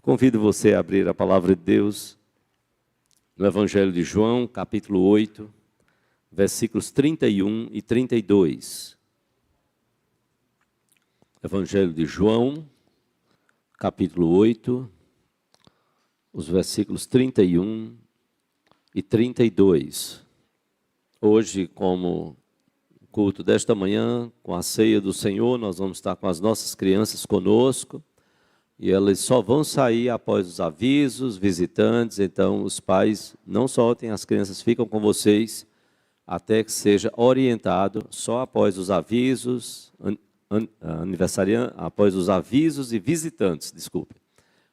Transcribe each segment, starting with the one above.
Convido você a abrir a palavra de Deus no Evangelho de João, capítulo 8, versículos 31 e 32. Evangelho de João, capítulo 8, os versículos 31 e 32. Hoje, como culto desta manhã, com a ceia do Senhor, nós vamos estar com as nossas crianças conosco. E elas só vão sair após os avisos, visitantes. Então, os pais não soltem, as crianças ficam com vocês até que seja orientado, só após os avisos, após os avisos e visitantes, desculpe.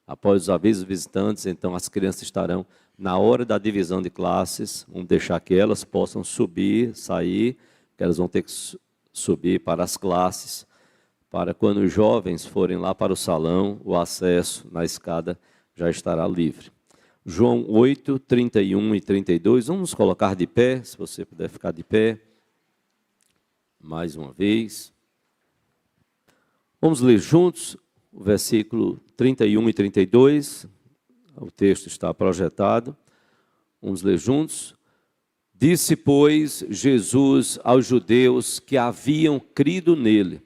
Após os avisos e visitantes, então as crianças estarão na hora da divisão de classes. Vamos deixar que elas possam subir, sair, que elas vão ter que subir para as classes, para quando os jovens forem lá para o salão, o acesso na escada já estará livre. João 8, 31 e 32, vamos nos colocar de pé, se você puder ficar de pé, mais uma vez. Vamos ler juntos o versículo 31 e 32, o texto está projetado, vamos ler juntos. Disse, pois, Jesus aos judeus que haviam crido nele: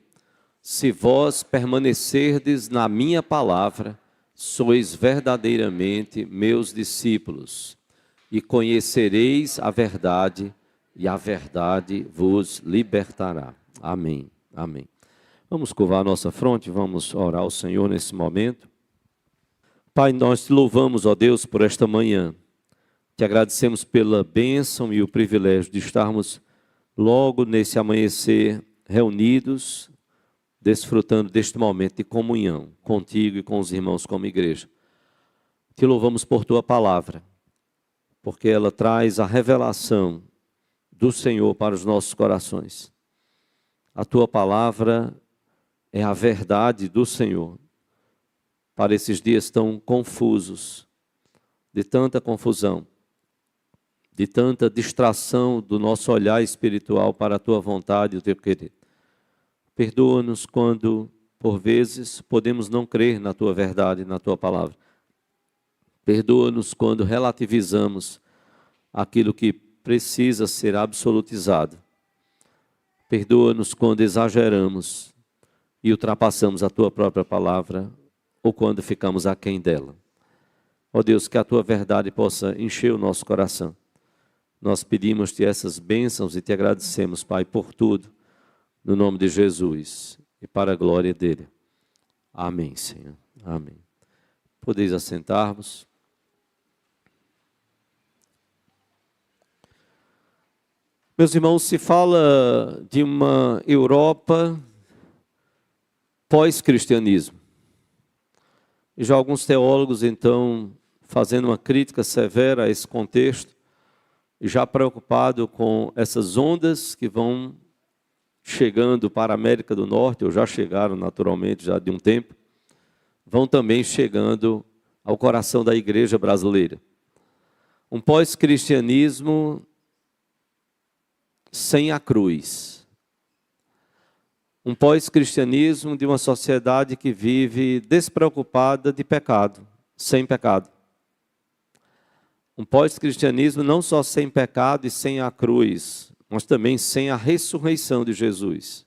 se vós permanecerdes na minha palavra, sois verdadeiramente meus discípulos, e conhecereis a verdade, e a verdade vos libertará. Amém. Amém. Vamos curvar a nossa fronte, vamos orar ao Senhor nesse momento. Pai, nós te louvamos, ó Deus, por esta manhã. Te agradecemos pela bênção e o privilégio de estarmos logo nesse amanhecer reunidos, desfrutando deste momento de comunhão contigo e com os irmãos como igreja. Te louvamos por tua palavra, porque ela traz a revelação do Senhor para os nossos corações. A tua palavra é a verdade do Senhor para esses dias tão confusos, de tanta confusão, de tanta distração do nosso olhar espiritual para a tua vontade e o teu querer. Perdoa-nos quando, por vezes, podemos não crer na tua verdade, na tua palavra. Perdoa-nos quando relativizamos aquilo que precisa ser absolutizado. Perdoa-nos quando exageramos e ultrapassamos a tua própria palavra ou quando ficamos aquém dela. Ó Deus, que a tua verdade possa encher o nosso coração. Nós pedimos-te essas bênçãos e te agradecemos, Pai, por tudo. No nome de Jesus e para a glória dele. Amém, Senhor. Amém. Podeis assentar-vos. Meus irmãos, se fala de uma Europa pós-cristianismo. E já alguns teólogos, então, fazendo uma crítica severa a esse contexto, já preocupado com essas ondas que vão chegando para a América do Norte, ou já chegaram naturalmente já de um tempo, vão também chegando ao coração da igreja brasileira. Um pós-cristianismo sem a cruz. Um pós-cristianismo de uma sociedade que vive despreocupada de pecado, sem pecado. Um pós-cristianismo não só sem pecado e sem a cruz, mas também sem a ressurreição de Jesus.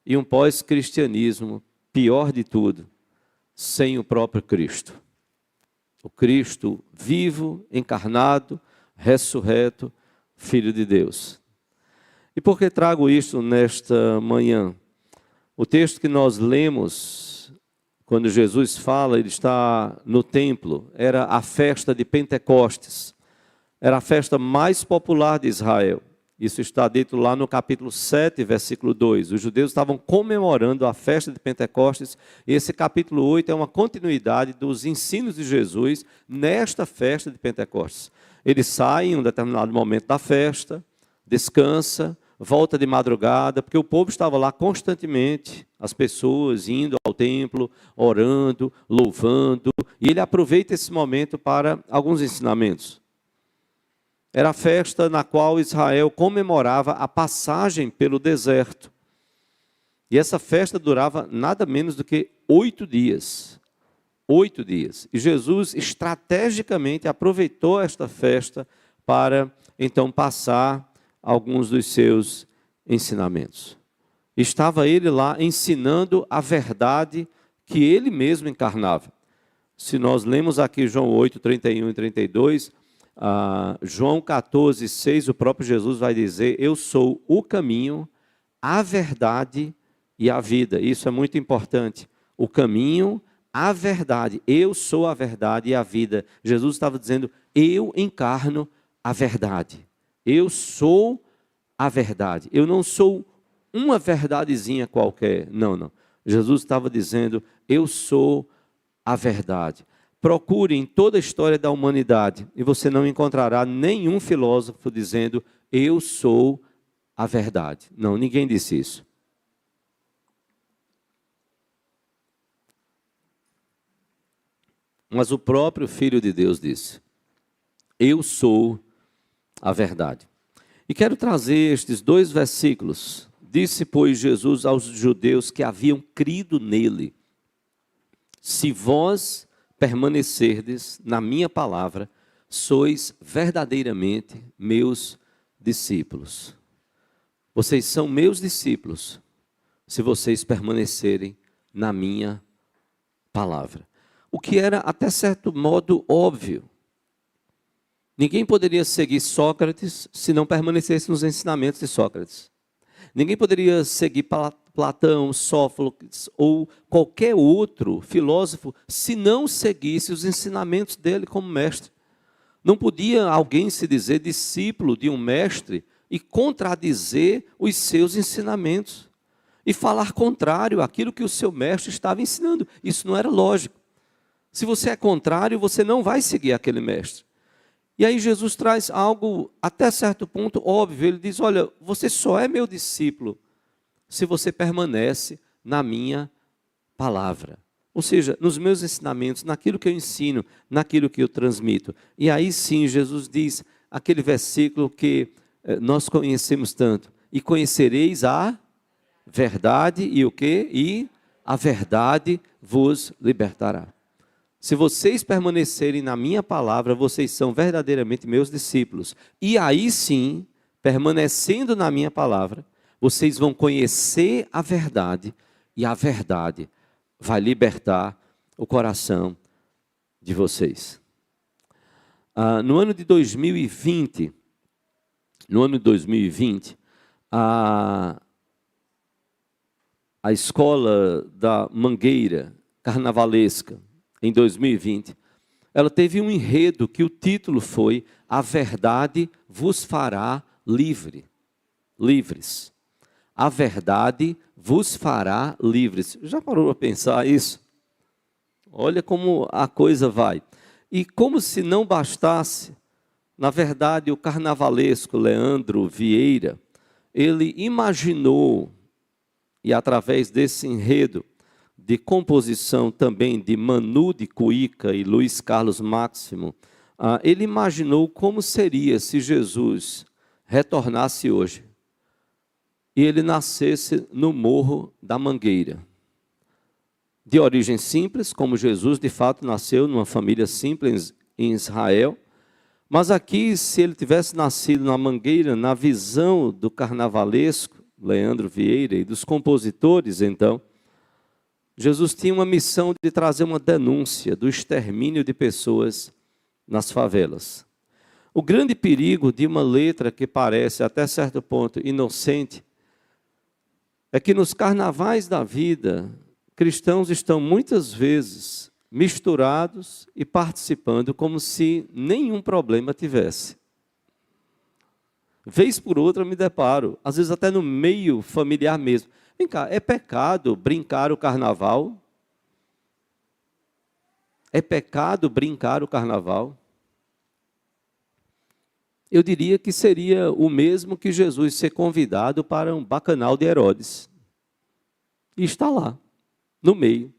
E um pós-cristianismo, pior de tudo, sem o próprio Cristo. O Cristo vivo, encarnado, ressurreto, Filho de Deus. E por que trago isso nesta manhã? O texto que nós lemos, quando Jesus fala, ele está no templo, era a festa de Pentecostes. Era a festa mais popular de Israel. Isso está dito lá no capítulo 7, versículo 2. Os judeus estavam comemorando a festa de Pentecostes. E esse capítulo 8 é uma continuidade dos ensinos de Jesus nesta festa de Pentecostes. Ele sai em um determinado momento da festa, descansa, volta de madrugada, porque o povo estava lá constantemente, as pessoas indo ao templo, orando, louvando. E ele aproveita esse momento para alguns ensinamentos. Era a festa na qual Israel comemorava a passagem pelo deserto. E essa festa durava nada menos do que 8 dias. 8 dias. E Jesus estrategicamente aproveitou esta festa para então passar alguns dos seus ensinamentos. Estava ele lá ensinando a verdade que ele mesmo encarnava. Se nós lemos aqui João 8, 31 e 32, João 14, 6, o próprio Jesus vai dizer: eu sou o caminho, a verdade e a vida. Isso é muito importante. O caminho, a verdade. Eu sou a verdade e a vida. Jesus estava dizendo: eu encarno a verdade. Eu sou a verdade. Eu não sou uma verdadezinha qualquer. Não, não. Jesus estava dizendo: eu sou a verdade. Procure em toda a história da humanidade e você não encontrará nenhum filósofo dizendo: eu sou a verdade. Não, ninguém disse isso. Mas o próprio Filho de Deus disse: eu sou a verdade. E quero trazer estes 2 versículos. Disse, pois, Jesus aos judeus que haviam crido nele: se vós permanecerdes na minha palavra, sois verdadeiramente meus discípulos. Vocês são meus discípulos se vocês permanecerem na minha palavra. O que era até certo modo óbvio. Ninguém poderia seguir Sócrates se não permanecesse nos ensinamentos de Sócrates. Ninguém poderia seguir Platão, Sófocles ou qualquer outro filósofo se não seguisse os ensinamentos dele como mestre. Não podia alguém se dizer discípulo de um mestre e contradizer os seus ensinamentos e falar contrário àquilo que o seu mestre estava ensinando. Isso não era lógico. Se você é contrário, você não vai seguir aquele mestre. E aí Jesus traz algo até certo ponto óbvio. Ele diz: olha, você só é meu discípulo se você permanece na minha palavra. Ou seja, nos meus ensinamentos, naquilo que eu ensino, naquilo que eu transmito. E aí sim Jesus diz aquele versículo que nós conhecemos tanto: e conhecereis a verdade e o quê? E a verdade vos libertará. Se vocês permanecerem na minha palavra, vocês são verdadeiramente meus discípulos. E aí sim, permanecendo na minha palavra, vocês vão conhecer a verdade, e a verdade vai libertar o coração de vocês. No ano de 2020, a escola da Mangueira Carnavalesca, em 2020, ela teve um enredo que o título foi: a verdade vos fará livres. A verdade vos fará livres. Já parou para pensar isso? Olha como a coisa vai. E como se não bastasse, na verdade, o carnavalesco Leandro Vieira, ele imaginou, e através desse enredo, de composição também de Manu de Cuíca e Luiz Carlos Máximo, ele imaginou como seria se Jesus retornasse hoje e ele nascesse no Morro da Mangueira. De origem simples, como Jesus de fato nasceu numa família simples em Israel, mas aqui, se ele tivesse nascido na Mangueira, na visão do carnavalesco Leandro Vieira e dos compositores, então, Jesus tinha uma missão de trazer uma denúncia do extermínio de pessoas nas favelas. O grande perigo de uma letra que parece até certo ponto inocente é que nos carnavais da vida, cristãos estão muitas vezes misturados e participando como se nenhum problema tivesse. Vez por outra me deparo, às vezes até no meio familiar mesmo. Vem cá, é pecado brincar o carnaval? É pecado brincar o carnaval? Eu diria que seria o mesmo que Jesus ser convidado para um bacanal de Herodes. E está lá, no meio.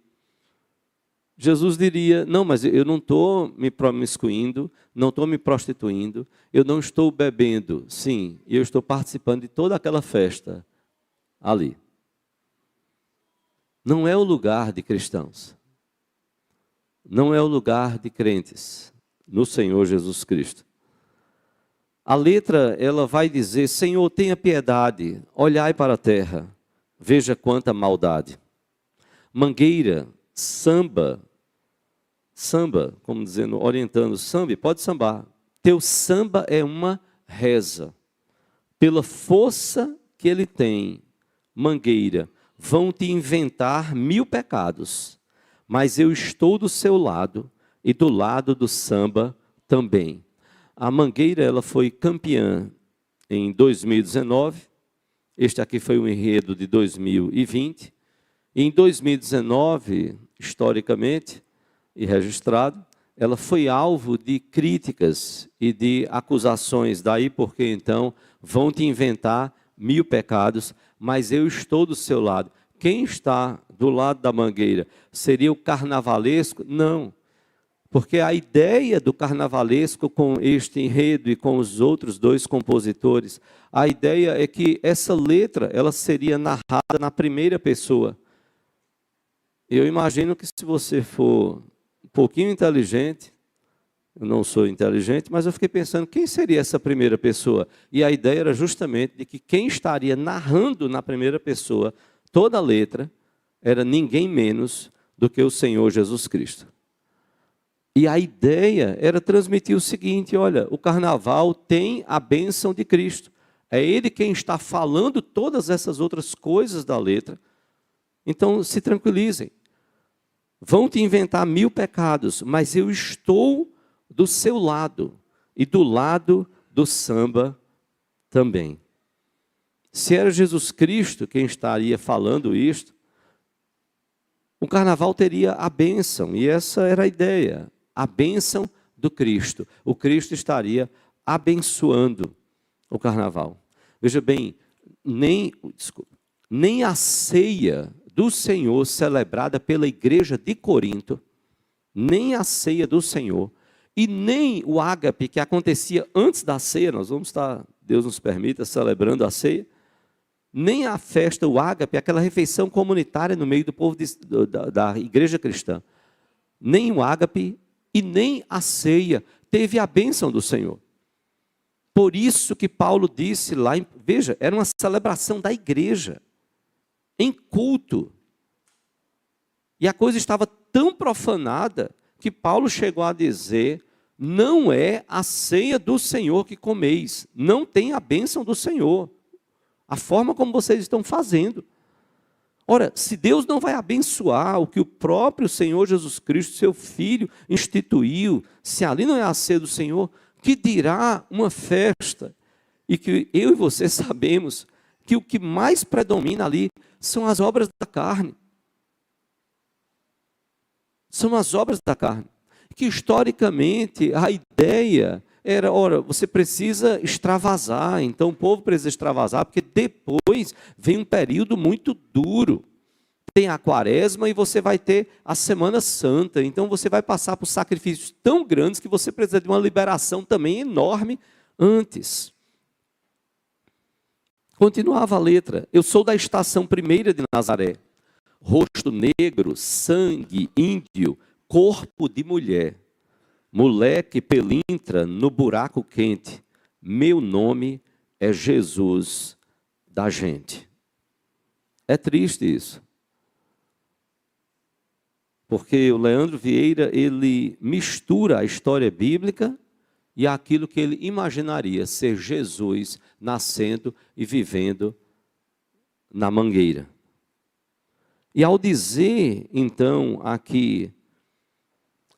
Jesus diria: não, mas eu não estou me promiscuindo, não estou me prostituindo, eu não estou bebendo. Sim, eu estou participando de toda aquela festa ali. Não é o lugar de cristãos. não é o lugar de crentes no Senhor Jesus Cristo. A letra, ela vai dizer: Senhor, tenha piedade, olhai para a terra, veja quanta maldade. Mangueira, samba, como dizendo, orientando, samba, pode sambar. Teu samba é uma reza. Pela força que ele tem, Mangueira, vão te inventar 1000 pecados, mas eu estou do seu lado e do lado do samba também. A Mangueira, ela foi campeã em 2019, este aqui foi o enredo de 2020. Em 2019, historicamente e registrado, ela foi alvo de críticas e de acusações. Daí porque então vão te inventar 1000 pecados, mas eu estou do seu lado. Quem está do lado da Mangueira? Seria o carnavalesco? Não. Porque a ideia do carnavalesco com este enredo e com os outros 2 compositores, a ideia é que essa letra ela seria narrada na primeira pessoa. Eu imagino que se você for um pouquinho inteligente, eu não sou inteligente, mas eu fiquei pensando, quem seria essa primeira pessoa? E a ideia era justamente de que quem estaria narrando na primeira pessoa toda a letra era ninguém menos do que o Senhor Jesus Cristo. E a ideia era transmitir o seguinte: olha, o carnaval tem a bênção de Cristo. É Ele quem está falando todas essas outras coisas da letra. Então, se tranquilizem. Vão te inventar 1000 pecados, mas eu estou do seu lado e do lado do samba também. Se era Jesus Cristo quem estaria falando isto, o carnaval teria a bênção, e essa era a ideia. A bênção do Cristo. O Cristo estaria abençoando o carnaval. Veja bem, nem a ceia do Senhor celebrada pela igreja de Corinto, nem a ceia do Senhor, e nem o ágape que acontecia antes da ceia, nós vamos estar, Deus nos permita, celebrando a ceia, nem a festa, o ágape, aquela refeição comunitária no meio do povo da igreja cristã, nem o ágape e nem a ceia teve a bênção do Senhor. Por isso que Paulo disse lá, veja, era uma celebração da igreja, em culto. E a coisa estava tão profanada que Paulo chegou a dizer: não é a ceia do Senhor que comeis, não tem a bênção do Senhor, a forma como vocês estão fazendo. Ora, se Deus não vai abençoar o que o próprio Senhor Jesus Cristo, seu Filho, instituiu, se ali não é a ceia do Senhor, que dirá uma festa? E que eu e você sabemos que o que mais predomina ali são as obras da carne. São as obras da carne. Que historicamente a ideia era, ora, você precisa extravasar, então o povo precisa extravasar, porque depois vem um período muito duro. Tem a quaresma e você vai ter a Semana Santa, então você vai passar por sacrifícios tão grandes que você precisa de uma liberação também enorme antes. Continuava a letra: eu sou da estação primeira de Nazaré, rosto negro, sangue índio, corpo de mulher. Moleque pelintra no buraco quente, meu nome é Jesus da gente. É triste isso. Porque o Leandro Vieira, ele mistura a história bíblica e aquilo que ele imaginaria ser Jesus nascendo e vivendo na Mangueira. E ao dizer, então, aqui,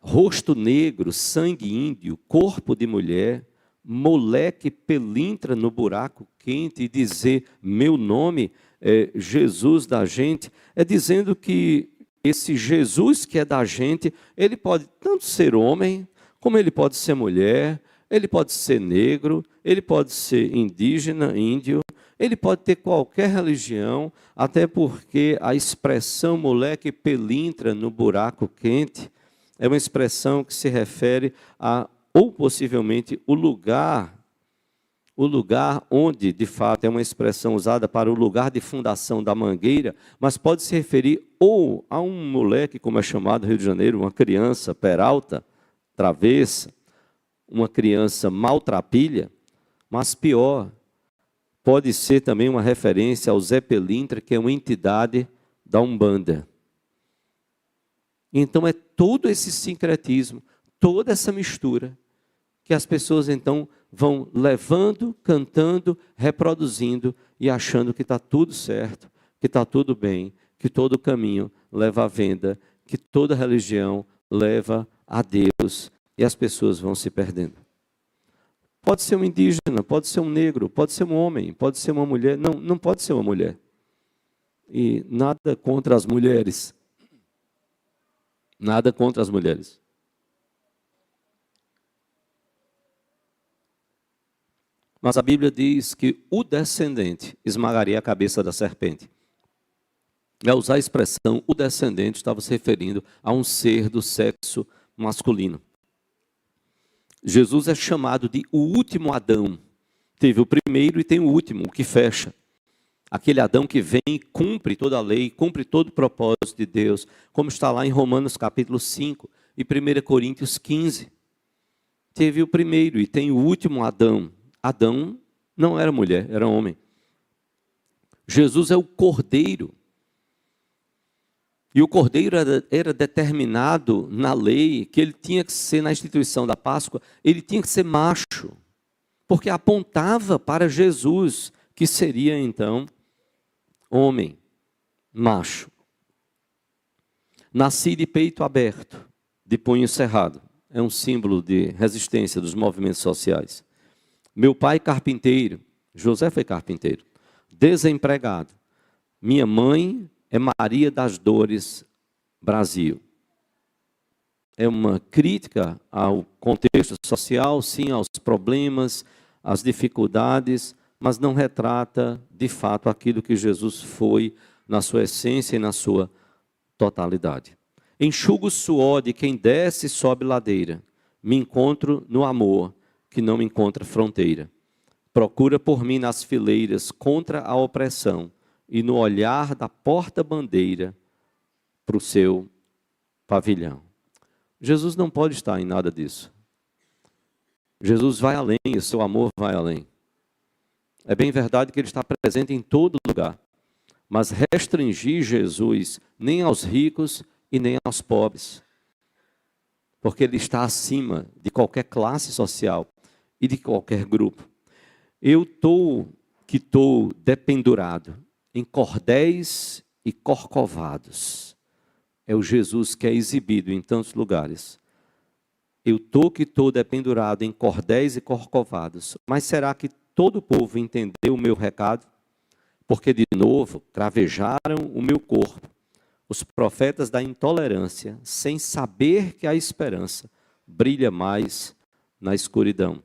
rosto negro, sangue índio, corpo de mulher, moleque pelintra no buraco quente, e dizer meu nome é Jesus da gente, é dizendo que esse Jesus que é da gente, ele pode tanto ser homem, como ele pode ser mulher, ele pode ser negro, ele pode ser indígena, índio, ele pode ter qualquer religião, até porque a expressão moleque pelintra no buraco quente é uma expressão que se refere a, ou possivelmente, o lugar o lugar onde, de fato, é uma expressão usada para o lugar de fundação da mangueira, mas pode se referir ou a um moleque, como é chamado no Rio de Janeiro, uma criança peralta, travessa, uma criança maltrapilha, mas pior, pode ser também uma referência ao Zé Pelintra, que é uma entidade da Umbanda. Então é todo esse sincretismo, toda essa mistura, que as pessoas então vão levando, cantando, reproduzindo e achando que está tudo certo, que está tudo bem, que todo caminho leva à venda, que toda religião leva a Deus, e as pessoas vão se perdendo. Pode ser um indígena, pode ser um negro, pode ser um homem, pode ser uma mulher. Não, não pode ser uma mulher. E nada contra as mulheres. Nada contra as mulheres. Mas a Bíblia diz que o descendente esmagaria a cabeça da serpente. Ao usar a expressão o descendente, estava se referindo a um ser do sexo masculino. Jesus é chamado de o último Adão. Teve o primeiro e tem o último, o que fecha. Aquele Adão que vem e cumpre toda a lei, cumpre todo o propósito de Deus, como está lá em Romanos capítulo 5 e 1 Coríntios 15. Teve o primeiro e tem o último Adão. Adão não era mulher, era homem. Jesus é o Cordeiro. E o Cordeiro era determinado na lei que ele tinha que ser, na instituição da Páscoa, ele tinha que ser macho. Porque apontava para Jesus, que seria então homem, macho. Nasci de peito aberto, de punho cerrado. É um símbolo de resistência dos movimentos sociais. Meu pai carpinteiro, José foi carpinteiro, desempregado. Minha mãe é Maria das Dores, Brasil. É uma crítica ao contexto social, sim, aos problemas, às dificuldades, mas não retrata, de fato, aquilo que Jesus foi na sua essência e na sua totalidade. Enxugo o suor de quem desce e sobe ladeira. Me encontro no amor, que não me encontra fronteira. Procura por mim nas fileiras contra a opressão e no olhar da porta-bandeira para o seu pavilhão. Jesus não pode estar em nada disso. Jesus vai além, o seu amor vai além. É bem verdade que ele está presente em todo lugar, mas restringir Jesus nem aos ricos e nem aos pobres, porque ele está acima de qualquer classe social e de qualquer grupo. Eu estou dependurado em cordéis e corcovados. É o Jesus que é exibido em tantos lugares. Eu estou dependurado em cordéis e corcovados. Mas será que todo o povo entendeu o meu recado? Porque, de novo, cravejaram o meu corpo. Os profetas da intolerância, sem saber que a esperança brilha mais na escuridão.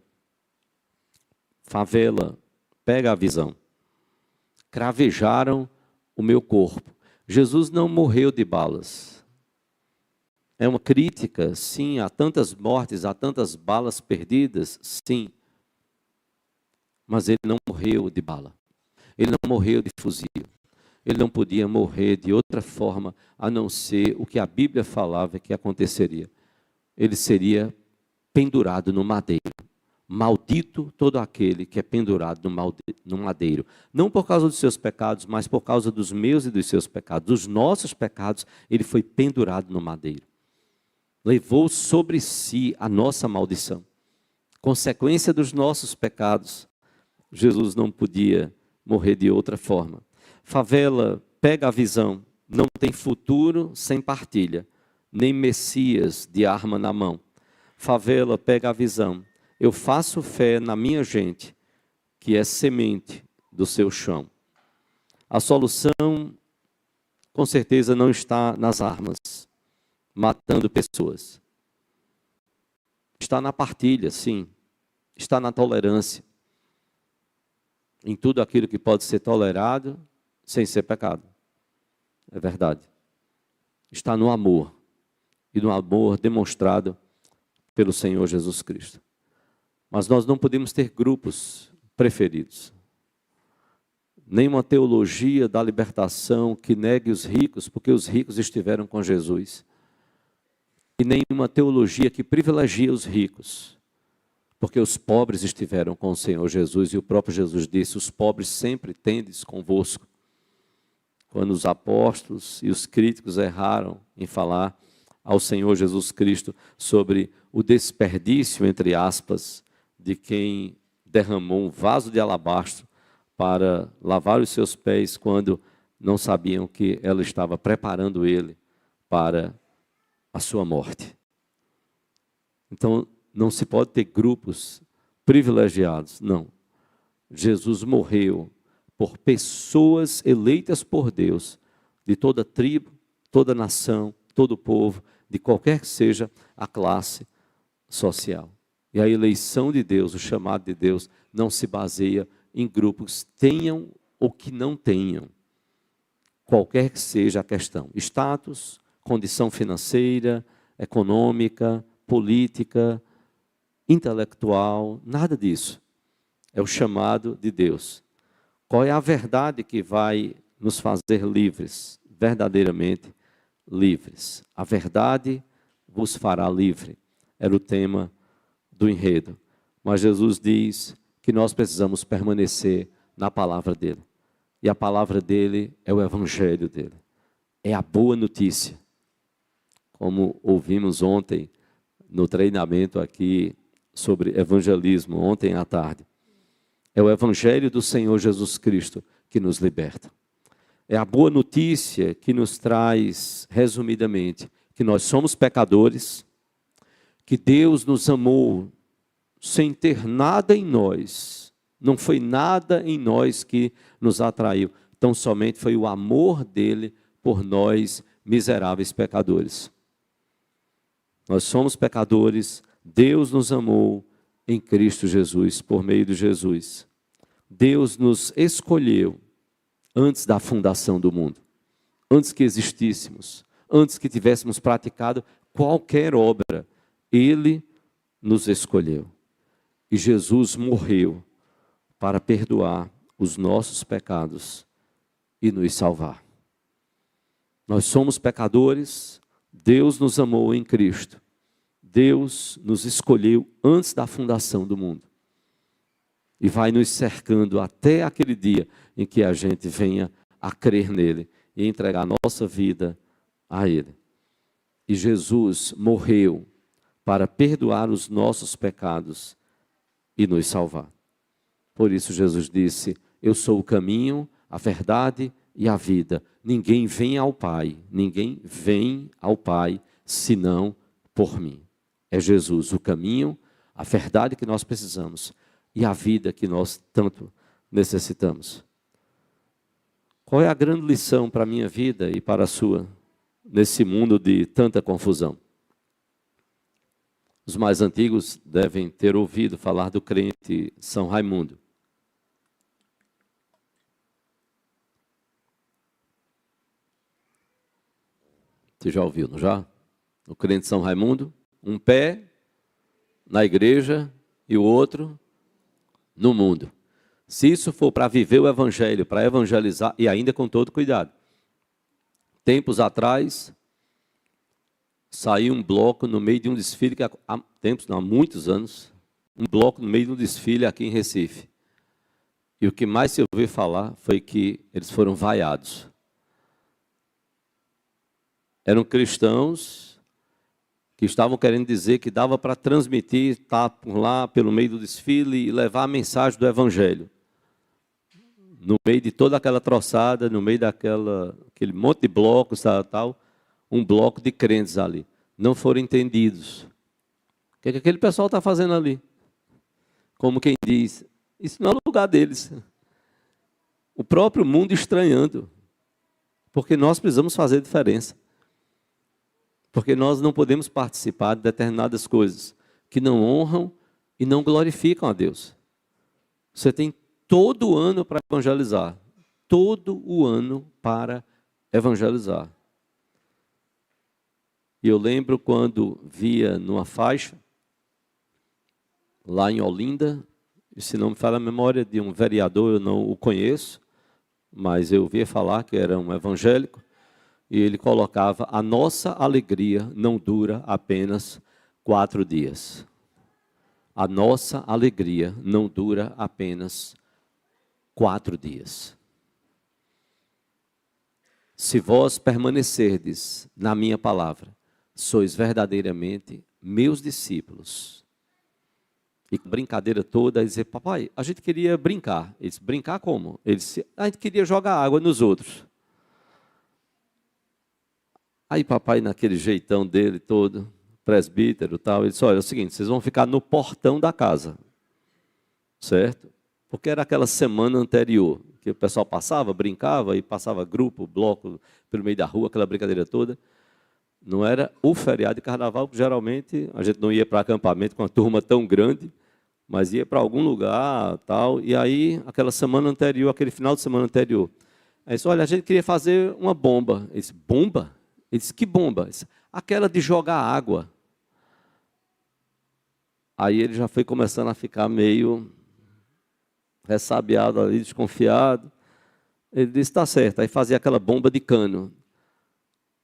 Favela, pega a visão. Cravejaram o meu corpo. Jesus não morreu de balas. É uma crítica, sim, há tantas mortes, há tantas balas perdidas, sim. Mas ele não morreu de bala. Ele não morreu de fuzil. Ele não podia morrer de outra forma, a não ser o que a Bíblia falava que aconteceria. Ele seria pendurado no madeiro. Maldito todo aquele que é pendurado no madeiro. Não por causa dos seus pecados, mas por causa dos meus e dos seus pecados. Dos nossos pecados, ele foi pendurado no madeiro. Levou sobre si a nossa maldição. Consequência dos nossos pecados. Jesus não podia morrer de outra forma. Favela, pega a visão. Não tem futuro sem partilha, nem Messias de arma na mão. Favela, pega a visão. Eu faço fé na minha gente, que é semente do seu chão. A solução, com certeza, não está nas armas, matando pessoas. Está na partilha, sim. Está na tolerância. Em tudo aquilo que pode ser tolerado, sem ser pecado. É verdade. Está no amor. E no amor demonstrado pelo Senhor Jesus Cristo. Mas nós não podemos ter grupos preferidos. Nenhuma teologia da libertação que negue os ricos, porque os ricos estiveram com Jesus. E nenhuma teologia que privilegie os ricos, porque os pobres estiveram com o Senhor Jesus, e o próprio Jesus disse: os pobres sempre tendes convosco. Quando os apóstolos e os críticos erraram em falar ao Senhor Jesus Cristo sobre o desperdício, entre aspas, de quem derramou um vaso de alabastro para lavar os seus pés, quando não sabiam que ela estava preparando ele para a sua morte. Então, não se pode ter grupos privilegiados, não. Jesus morreu por pessoas eleitas por Deus, de toda tribo, toda nação, todo povo, de qualquer que seja a classe social. E a eleição de Deus, o chamado de Deus, não se baseia em grupos, tenham ou que não tenham, qualquer que seja a questão, status, condição financeira, econômica, política, intelectual, nada disso. É o chamado de Deus. Qual é a verdade que vai nos fazer livres, verdadeiramente livres? A verdade vos fará livre, era o tema do enredo. Mas Jesus diz que nós precisamos permanecer na palavra dele. E a palavra dele é o evangelho dele. É a boa notícia. Como ouvimos ontem no treinamento aqui sobre evangelismo, ontem à tarde. É o evangelho do Senhor Jesus Cristo que nos liberta. É a boa notícia que nos traz, resumidamente, que nós somos pecadores, que Deus nos amou sem ter nada em nós. Não foi nada em nós que nos atraiu. Tão somente foi o amor dele por nós, miseráveis pecadores. Nós somos pecadores, Deus nos amou em Cristo Jesus, por meio de Jesus. Deus nos escolheu antes da fundação do mundo, antes que existíssemos, antes que tivéssemos praticado qualquer obra. Ele nos escolheu. E Jesus morreu para perdoar os nossos pecados e nos salvar. Nós somos pecadores, Deus nos amou em Cristo. Deus nos escolheu antes da fundação do mundo. E vai nos cercando até aquele dia em que a gente venha a crer nele e entregar a nossa vida a ele. E Jesus morreu para perdoar os nossos pecados e nos salvar. Por isso Jesus disse: eu sou o caminho, a verdade e a vida. Ninguém vem ao Pai, senão por mim. É Jesus o caminho, a verdade que nós precisamos e a vida que nós tanto necessitamos. Qual é a grande lição para a minha vida e para a sua, nesse mundo de tanta confusão? Os mais antigos devem ter ouvido falar do crente São Raimundo. Você já ouviu, não já? O crente São Raimundo, um pé na igreja e o outro no mundo. Se isso for para viver o evangelho, para evangelizar, e ainda com todo cuidado. Tempos atrás, saiu um bloco no meio de um desfile, há muitos anos, um bloco no meio de um desfile aqui em Recife. E o que mais se ouviu falar foi que eles foram vaiados. Eram cristãos que estavam querendo dizer que dava para transmitir, estar por lá, pelo meio do desfile, e levar a mensagem do evangelho. No meio de toda aquela troçada, no meio aquele monte de blocos, tal, um bloco de crentes ali. Não foram entendidos. O que aquele pessoal está fazendo ali? Como quem diz, isso não é o lugar deles. O próprio mundo estranhando. Porque nós precisamos fazer diferença. Porque nós não podemos participar de determinadas coisas que não honram e não glorificam a Deus. Você tem todo o ano para evangelizar. Todo o ano para evangelizar. E eu lembro quando via numa faixa, lá em Olinda, e se não me falha a memória, de um vereador, eu não o conheço, mas eu ouvi falar que era um evangélico, e ele colocava: a nossa alegria não dura apenas 4 dias. A nossa alegria não dura apenas 4 dias. Se vós permanecerdes na minha palavra, sois verdadeiramente meus discípulos. E a brincadeira toda, ele dizia: papai, a gente queria brincar. Ele disse: brincar como? Ele disse: a gente queria jogar água nos outros. Aí papai, naquele jeitão dele todo, presbítero e tal, ele disse: olha, é o seguinte, vocês vão ficar no portão da casa, certo? Porque era aquela semana anterior, que o pessoal passava, brincava, e passava grupo, bloco, pelo meio da rua, aquela brincadeira toda. Não era o feriado de carnaval, porque geralmente a gente não ia para acampamento com uma turma tão grande, mas ia para algum lugar, tal, e aí, aquela semana anterior, aquele final de semana anterior, aí disse: olha, a gente queria fazer uma bomba. Ele disse: bomba? Ele disse: que bomba? Disse: aquela de jogar água. Aí ele já foi começando a ficar meio ressabiado ali, desconfiado. Ele disse: está certo. Aí fazia aquela bomba de cano.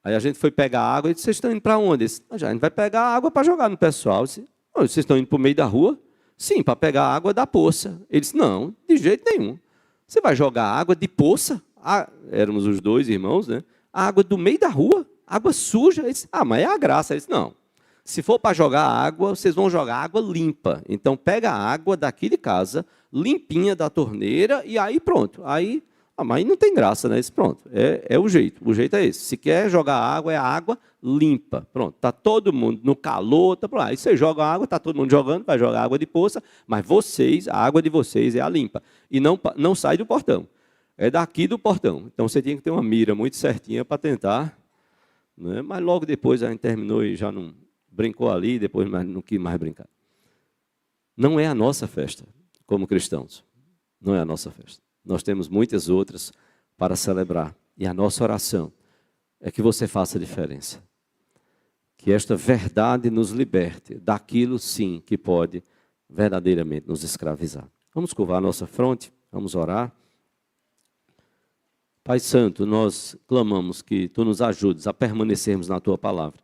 Aí a gente foi pegar água e disse: vocês estão indo para onde? Ele disse: a gente vai pegar água para jogar no pessoal. Eu disse: vocês estão indo para o meio da rua? Sim, para pegar água da poça. Ele disse: não, de jeito nenhum. Você vai jogar água de poça? Éramos os 2 irmãos, né? A água do meio da rua, água suja. Ele disse: mas é a graça. Ele disse: não. Se for para jogar água, vocês vão jogar água limpa. Então pega a água daqui de casa, limpinha da torneira, e aí pronto. Aí, mas não tem graça, né? Isso, pronto, é o jeito. O jeito é esse. Se quer jogar água, é a água limpa. Pronto, está todo mundo no calor, tá pronto. Aí você joga a água, está todo mundo jogando, vai jogar água de poça, mas vocês, a água de vocês é a limpa. E não sai do portão. É daqui do portão. Então você tinha que ter uma mira muito certinha para tentar, né? Mas logo depois a gente terminou e já não brincou ali, depois não quis mais brincar. Não é a nossa festa, como cristãos. Não é a nossa festa. Nós temos muitas outras para celebrar. E a nossa oração é que você faça a diferença. Que esta verdade nos liberte daquilo, sim, que pode verdadeiramente nos escravizar. Vamos curvar a nossa fronte, vamos orar. Pai Santo, nós clamamos que Tu nos ajudes a permanecermos na Tua palavra.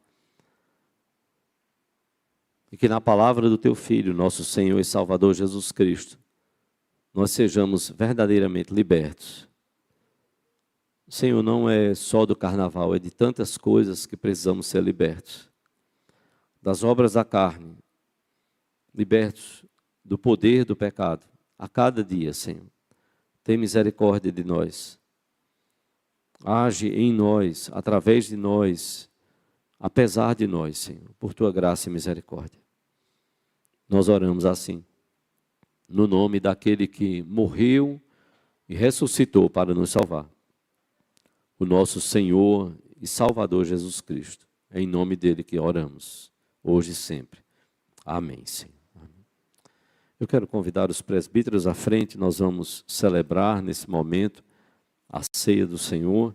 E que na palavra do Teu Filho, nosso Senhor e Salvador Jesus Cristo, nós sejamos verdadeiramente libertos. Senhor, não é só do carnaval, é de tantas coisas que precisamos ser libertos. Das obras da carne, libertos do poder do pecado, a cada dia, Senhor. Tem misericórdia de nós. Age em nós, através de nós, apesar de nós, Senhor, por Tua graça e misericórdia. Nós oramos assim, no nome daquele que morreu e ressuscitou para nos salvar, o nosso Senhor e Salvador Jesus Cristo. É em nome dele que oramos, hoje e sempre. Amém, Senhor. Eu quero convidar os presbíteros à frente, nós vamos celebrar nesse momento a ceia do Senhor.